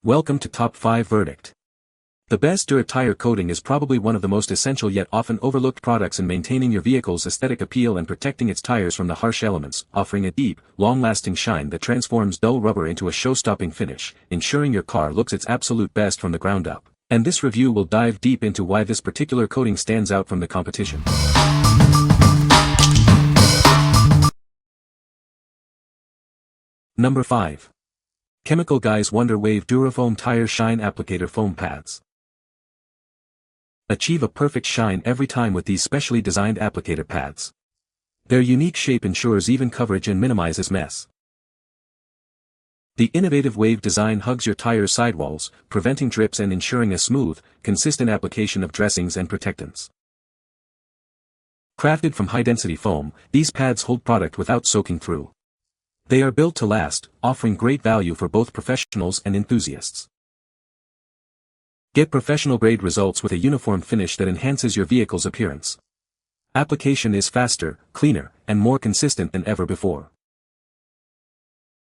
Welcome to Top 5 Verdict. The best Dura Tire Coating is probably one of the most essential yet often overlooked products in maintaining your vehicle's aesthetic appeal and protecting its tires from the harsh elements, offering a deep, long-lasting shine that transforms dull rubber into a show-stopping finish, ensuring your car looks its absolute best from the ground up. And this review will dive deep into why this particular coating stands out from the competition. Number 5. Chemical Guy's Wonder Wave Durafoam Tire Shine Applicator Foam Pads. Achieve a perfect shine every time with these specially designed applicator pads. Their unique shape ensures even coverage and minimizes mess. The innovative wave design hugs your tire's sidewalls, preventing drips and ensuring a smooth, consistent application of dressings and protectants. Crafted from high-density foam, these pads hold product without soaking through. They are built to last, offering great value for both professionals and enthusiasts. Get professional-grade results with a uniform finish that enhances your vehicle's appearance. Application is faster, cleaner, and more consistent than ever before.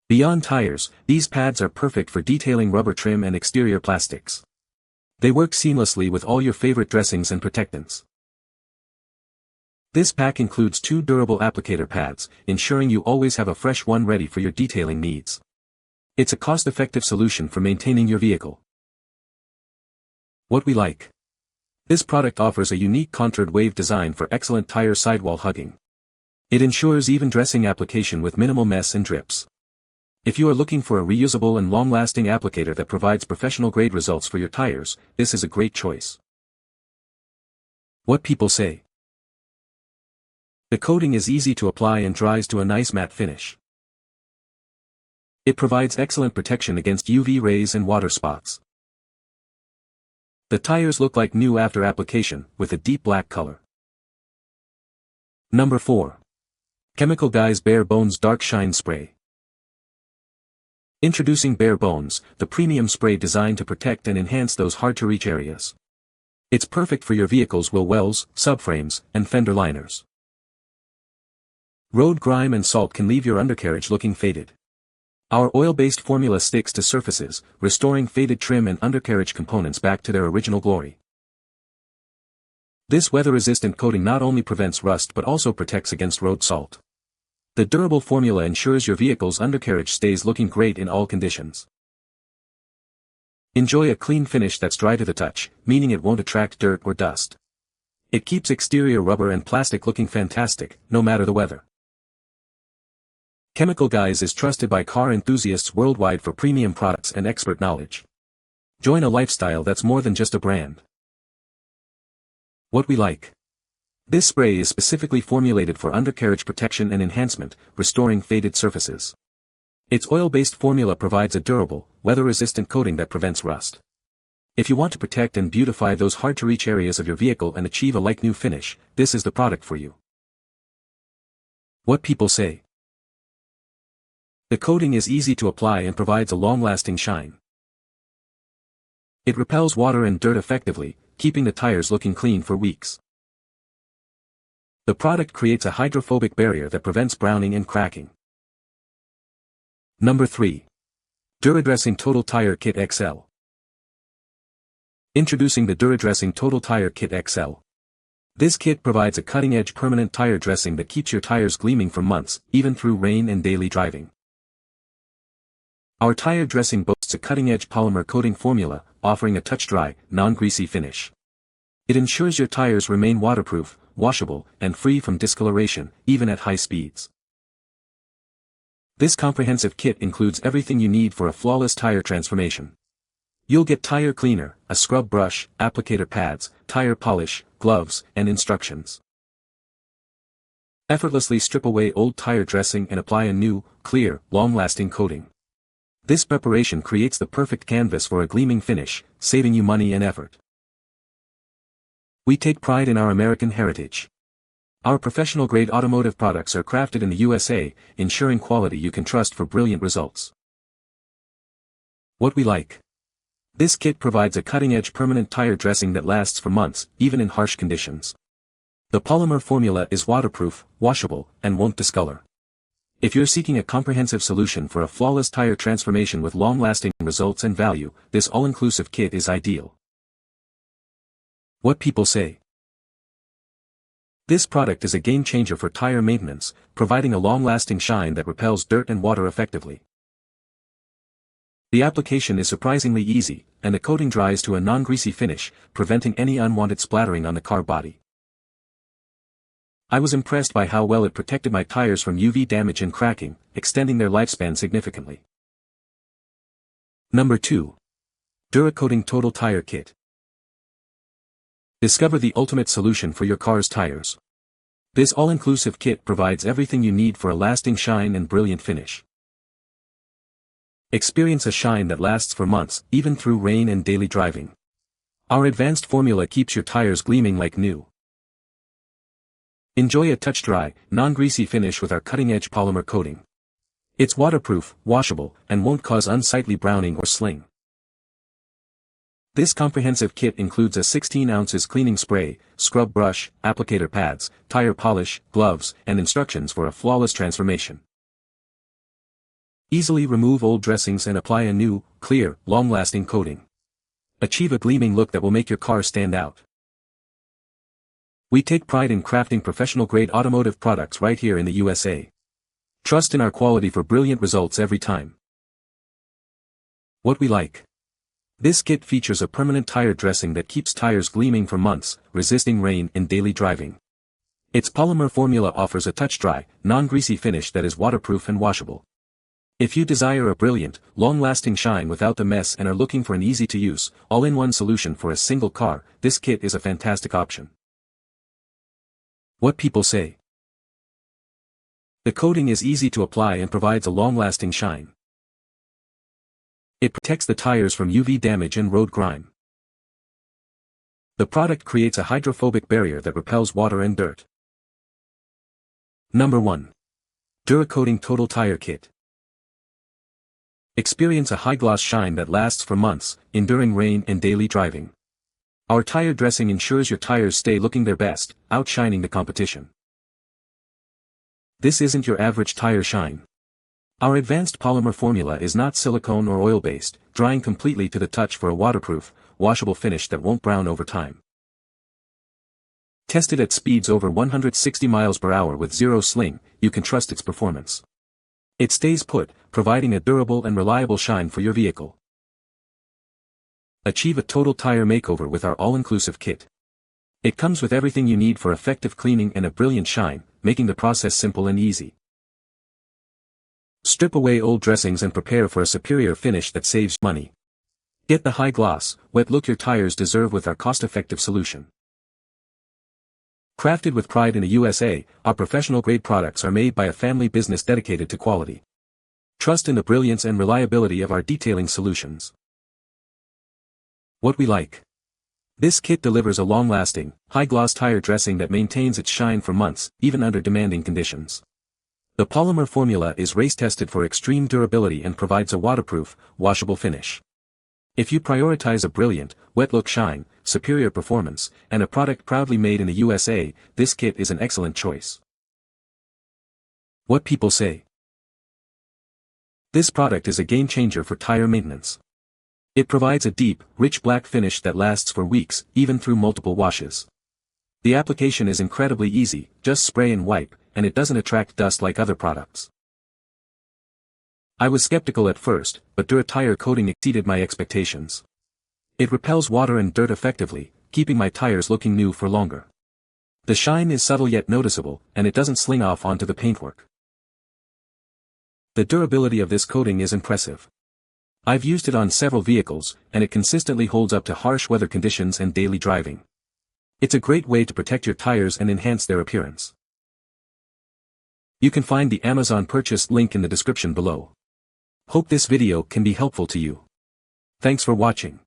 Beyond tires, these pads are perfect for detailing rubber trim and exterior plastics. They work seamlessly with all your favorite dressings and protectants. This pack includes 2 durable applicator pads, ensuring you always have a fresh one ready for your detailing needs. It's a cost-effective solution for maintaining your vehicle. What we like. This product offers a unique contoured wave design for excellent tire sidewall hugging. It ensures even dressing application with minimal mess and drips. If you are looking for a reusable and long-lasting applicator that provides professional-grade results for your tires, this is a great choice. What people say. The coating is easy to apply and dries to a nice matte finish. It provides excellent protection against UV rays and water spots. The tires look like new after application, with a deep black color. Number 4. Chemical Guy's Bare Bones Dark Shine Spray. Introducing Bare Bones, the premium spray designed to protect and enhance those hard-to-reach areas. It's perfect for your vehicle's wheel wells, subframes, and fender liners. Road grime and salt can leave your undercarriage looking faded. Our oil-based formula sticks to surfaces, restoring faded trim and undercarriage components back to their original glory. This weather-resistant coating not only prevents rust but also protects against road salt. The durable formula ensures your vehicle's undercarriage stays looking great in all conditions. Enjoy a clean finish that's dry to the touch, meaning it won't attract dirt or dust. It keeps exterior rubber and plastic looking fantastic, no matter the weather. Chemical Guys is trusted by car enthusiasts worldwide for premium products and expert knowledge. Join a lifestyle that's more than just a brand. What we like. This spray is specifically formulated for undercarriage protection and enhancement, restoring faded surfaces. Its oil-based formula provides a durable, weather-resistant coating that prevents rust. If you want to protect and beautify those hard-to-reach areas of your vehicle and achieve a like-new finish, this is the product for you. What people say. The coating is easy to apply and provides a long-lasting shine. It repels water and dirt effectively, keeping the tires looking clean for weeks. The product creates a hydrophobic barrier that prevents browning and cracking. Number 3. Dura-Dressing Total Tire Kit XL. Introducing the Dura-Dressing Total Tire Kit XL. This kit provides a cutting-edge permanent tire dressing that keeps your tires gleaming for months, even through rain and daily driving. Our tire dressing boasts a cutting-edge polymer coating formula, offering a touch-dry, non-greasy finish. It ensures your tires remain waterproof, washable, and free from discoloration, even at high speeds. This comprehensive kit includes everything you need for a flawless tire transformation. You'll get tire cleaner, a scrub brush, applicator pads, tire polish, gloves, and instructions. Effortlessly strip away old tire dressing and apply a new, clear, long-lasting coating. This preparation creates the perfect canvas for a gleaming finish, saving you money and effort. We take pride in our American heritage. Our professional-grade automotive products are crafted in the USA, ensuring quality you can trust for brilliant results. What we like. This kit provides a cutting-edge permanent tire dressing that lasts for months, even in harsh conditions. The polymer formula is waterproof, washable, and won't discolor. If you're seeking a comprehensive solution for a flawless tire transformation with long-lasting results and value, this all-inclusive kit is ideal. What people say. This product is a game-changer for tire maintenance, providing a long-lasting shine that repels dirt and water effectively. The application is surprisingly easy, and the coating dries to a non-greasy finish, preventing any unwanted splattering on the car body. I was impressed by how well it protected my tires from UV damage and cracking, extending their lifespan significantly. Number 2. Dura-Coating Total Tire Kit. Discover the ultimate solution for your car's tires. This all-inclusive kit provides everything you need for a lasting shine and brilliant finish. Experience a shine that lasts for months, even through rain and daily driving. Our advanced formula keeps your tires gleaming like new. Enjoy a touch-dry, non-greasy finish with our cutting-edge polymer coating. It's waterproof, washable, and won't cause unsightly browning or sling. This comprehensive kit includes a 16 ounces cleaning spray, scrub brush, applicator pads, tire polish, gloves, and instructions for a flawless transformation. Easily remove old dressings and apply a new, clear, long-lasting coating. Achieve a gleaming look that will make your car stand out. We take pride in crafting professional-grade automotive products right here in the USA. Trust in our quality for brilliant results every time. What we like. This kit features a permanent tire dressing that keeps tires gleaming for months, resisting rain and daily driving. Its polymer formula offers a touch-dry, non-greasy finish that is waterproof and washable. If you desire a brilliant, long-lasting shine without the mess and are looking for an easy-to-use, all-in-one solution for a single car, this kit is a fantastic option. What people say. The coating is easy to apply and provides a long-lasting shine. It protects the tires from UV damage and road grime. The product creates a hydrophobic barrier that repels water and dirt. Number 1. Dura-Coating Total Tire Kit. Experience a high-gloss shine that lasts for months, enduring rain and daily driving. Our tire dressing ensures your tires stay looking their best, outshining the competition. This isn't your average tire shine. Our advanced polymer formula is not silicone or oil-based, drying completely to the touch for a waterproof, washable finish that won't brown over time. Tested at speeds over 160 miles per hour with zero sling, you can trust its performance. It stays put, providing a durable and reliable shine for your vehicle. Achieve a total tire makeover with our all-inclusive kit. It comes with everything you need for effective cleaning and a brilliant shine, making the process simple and easy. Strip away old dressings and prepare for a superior finish that saves money. Get the high-gloss, wet look your tires deserve with our cost-effective solution. Crafted with pride in the USA, our professional-grade products are made by a family business dedicated to quality. Trust in the brilliance and reliability of our detailing solutions. What we like. This kit delivers a long-lasting, high-gloss tire dressing that maintains its shine for months, even under demanding conditions. The polymer formula is race-tested for extreme durability and provides a waterproof, washable finish. If you prioritize a brilliant, wet-look shine, superior performance, and a product proudly made in the USA, this kit is an excellent choice. What people say. This product is a game-changer for tire maintenance. It provides a deep, rich black finish that lasts for weeks, even through multiple washes. The application is incredibly easy, just spray and wipe, and it doesn't attract dust like other products. I was skeptical at first, but Dura Tire Coating exceeded my expectations. It repels water and dirt effectively, keeping my tires looking new for longer. The shine is subtle yet noticeable, and it doesn't sling off onto the paintwork. The durability of this coating is impressive. I've used it on several vehicles, and it consistently holds up to harsh weather conditions and daily driving. It's a great way to protect your tires and enhance their appearance. You can find the Amazon purchase link in the description below. Hope this video can be helpful to you. Thanks for watching.